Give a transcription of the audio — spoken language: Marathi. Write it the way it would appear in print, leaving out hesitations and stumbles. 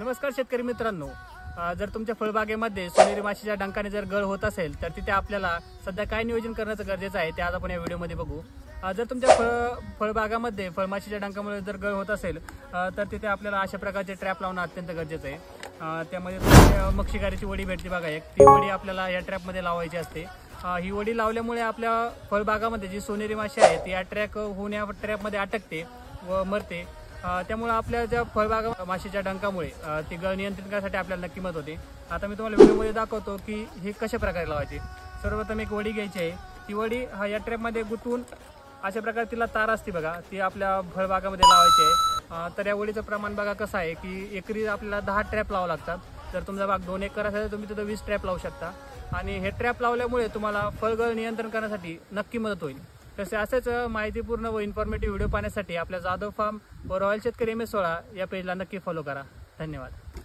नमस्कार शेतकरी मित्रांनो, जर तुमच्या फळबागेमध्ये सोनेरी माशीच्या डंकाने जर गळ होत असेल तर तिथे आपल्याला सध्या काय नियोजन करण्याचं गरजेचं आहे ते आज आपण या व्हिडिओमध्ये बघू। जर तुमच्या फळबागामध्ये फळमाशीच्या डंकामुळे जर गळ होत असेल तर तिथे आपल्याला अशा प्रकारचे ट्रॅप लावणं अत्यंत गरजेचं आहे। त्यामध्ये मक्षिकारीची वडी भेटते बघा एक, ती वडी आपल्याला या ट्रॅपमध्ये लावायची असते। ही वडी लावल्यामुळे आपल्या फळबागामध्ये जी सोनेरी माशी आहे ती अट्रॅक्ट होऊन या ट्रॅपमध्ये अटकते व मरते। त्यामुळे आपल्या ज्या फळबागा माशीच्या डंकामुळे ती गळ नियंत्रित करण्यासाठी आपल्याला नक्की मदत होते। आता मी तुम्हाला व्हिडिओमध्ये दाखवतो की हे कशा प्रकारे लावायचे। सर्वप्रथम एक वडी घ्यायची आहे, ती वडी या ट्रॅपमध्ये गुंतवून अशा प्रकारे तिला तार असते बघा, ती आपल्या फळबागामध्ये लावायची आहे। तर या वडीचं प्रमाण बघा कसं आहे की एकरी आपल्याला 10 ट्रॅप लावावं लागतात। जर तुमचा बाग 2 एकर असेल तर तुम्ही तिथं 20 ट्रॅप लावू शकता आणि हे ट्रॅप लावल्यामुळे तुम्हाला फळगळ नियंत्रण करण्यासाठी नक्की मदत होईल। तसे असेच माहितीपूर्ण व इन्फॉर्मेटिव्ह व्हिडिओ पाहण्यासाठी आपल्या जाधव फार्म व रॉयल शेतकरी MS16 या पेजला नक्की फॉलो करा। धन्यवाद।